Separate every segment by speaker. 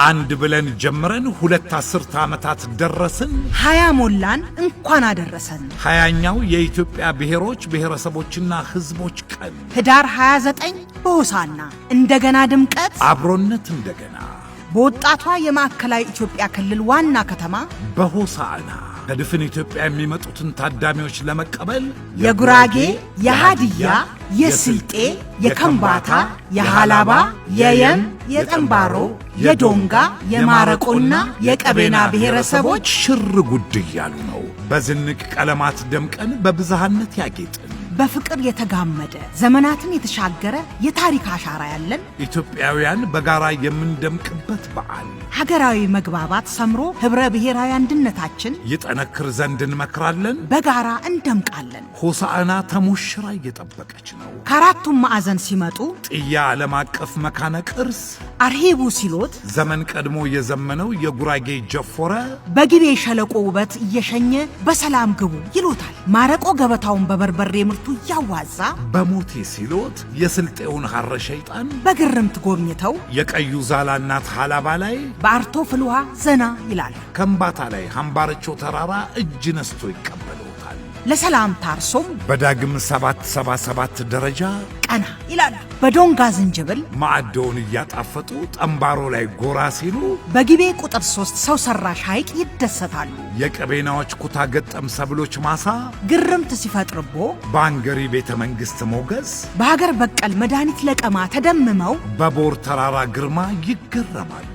Speaker 1: አንድ ብለን ጀምረን 2 አስርተ ዓመታት ደረስን።
Speaker 2: 20 ሞላን እንኳን አደረሰን።
Speaker 1: 20ኛው የኢትዮጵያ ብሔሮች ብሔረሰቦችና ሕዝቦች ቀን
Speaker 2: ህዳር 29 በሆሳዕና እንደገና ድምቀት
Speaker 1: አብሮነት እንደገና
Speaker 2: በወጣቷ የማዕከላዊ ኢትዮጵያ ክልል ዋና ከተማ
Speaker 1: በሆሳዕና ከድፍን ኢትዮጵያ የሚመጡትን ታዳሚዎች ለመቀበል
Speaker 2: የጉራጌ፣ የሃዲያ፣ የስልጤ፣ የከምባታ፣ የሃላባ፣ የየም፣ የጠምባሮ፣ የዶንጋ፣ የማረቆና የቀቤና ብሔረሰቦች
Speaker 1: ሽር ጉድ እያሉ ነው። በዝንቅ ቀለማት ደምቀን በብዝሃነት ያጌጥን
Speaker 2: በፍቅር የተጋመደ ዘመናትን የተሻገረ የታሪክ አሻራ ያለን
Speaker 1: ኢትዮጵያውያን በጋራ የምንደምቅበት በዓል
Speaker 2: ሀገራዊ መግባባት ሰምሮ ህብረ ብሔራዊ አንድነታችን
Speaker 1: ይጠነክር ዘንድ እንመክራለን።
Speaker 2: በጋራ እንደምቃለን።
Speaker 1: ሆሳዕና ተሞሽራ እየጠበቀች ነው።
Speaker 2: ከአራቱም ማዕዘን ሲመጡ
Speaker 1: ጥያ ዓለም አቀፍ መካነ ቅርስ
Speaker 2: አርሂቡ ሲሎት
Speaker 1: ዘመን ቀድሞ የዘመነው የጉራጌ ጀፎረ
Speaker 2: በጊቤ ሸለቆ ውበት እየሸኘ በሰላም ግቡ ይሎታል። ማረቆ ገበታውን በበርበሬ ምርቱ ያዋዛ
Speaker 1: በሞቴ ሲሎት የስልጤውን ሐረ ሸይጣን
Speaker 2: በግርምት ጎብኝተው
Speaker 1: የቀዩ ዛላ እናት ሃላባ ላይ
Speaker 2: በአርቶ ፍልውሃ ዘና ይላል።
Speaker 1: ከምባታ ላይ ሐምባረቾ ተራራ እጅ ነስቶ ይቀበሉታል።
Speaker 2: ለሰላም ታርሶም
Speaker 1: በዳግም 777 ደረጃ
Speaker 2: ቀና ይላል። በዶንጋ ዝንጅብል
Speaker 1: ማዕደውን እያጣፈጡ ጠምባሮ ላይ ጎራ ሲሉ
Speaker 2: በጊቤ ቁጥር 3 ሰው ሰራሽ ሐይቅ ይደሰታሉ።
Speaker 1: የቀቤናዎች ኩታ ገጠም ሰብሎች ማሳ
Speaker 2: ግርምት ሲፈጥርቦ
Speaker 1: በአንገሪ ቤተ መንግሥት ሞገስ
Speaker 2: በሀገር በቀል መድኃኒት ለቀማ ተደምመው
Speaker 1: በቦር ተራራ ግርማ ይገረማሉ።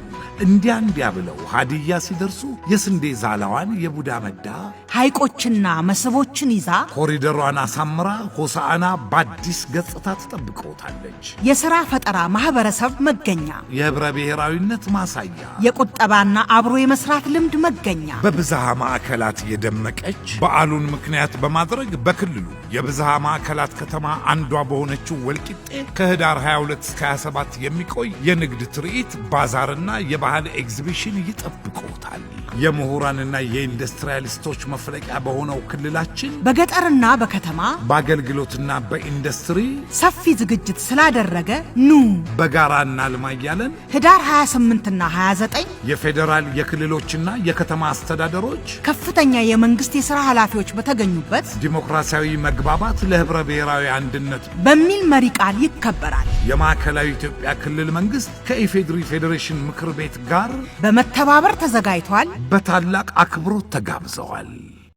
Speaker 1: እንዲያ ብለው ሃዲያ ሲደርሱ የስንዴ ዛላዋን የቡዳ መዳ
Speaker 2: ሐይቆችና መስቦችን ይዛ
Speaker 1: ኮሪደሯን አሳምራ ሆሳዕና በአዲስ ገጽታ ትጠብቀውታለች።
Speaker 2: የሥራ ፈጠራ ማኅበረሰብ መገኛ፣
Speaker 1: የህብረ ብሔራዊነት ማሳያ፣
Speaker 2: የቁጠባና አብሮ የመስራት ልምድ መገኛ፣
Speaker 1: በብዝሃ ማዕከላት የደመቀች በዓሉን ምክንያት በማድረግ በክልሉ የብዝሃ ማዕከላት ከተማ አንዷ በሆነችው ወልቂጤ ከህዳር 22 እስከ 27 የሚቆይ የንግድ ትርኢት ባዛርና የባህል ኤግዚቢሽን ይጠብቀውታል። የምሁራንና የኢንዱስትሪያሊስቶች መፍለቂያ በሆነው ክልላችን
Speaker 2: በገጠርና በከተማ
Speaker 1: በአገልግሎትና በኢንዱስትሪ
Speaker 2: ሰፊ ዝግጅት ስላደረገ ኑ
Speaker 1: በጋራ እናልማ እያለን
Speaker 2: ህዳር 28ና 29
Speaker 1: የፌዴራል የክልሎችና የከተማ አስተዳደሮች
Speaker 2: ከፍተኛ የመንግስት የሥራ ኃላፊዎች በተገኙበት
Speaker 1: ዲሞክራሲያዊ መግባባት ለህብረ ብሔራዊ አንድነት
Speaker 2: በሚል መሪ ቃል ይከበራል።
Speaker 1: የማዕከላዊ ኢትዮጵያ ክልል መንግስት ከኢፌድሪ ፌዴሬሽን ምክር ቤት ጋር
Speaker 2: በመተባበር ተዘጋጅቷል።
Speaker 1: በታላቅ አክብሮት ተጋብዘዋል።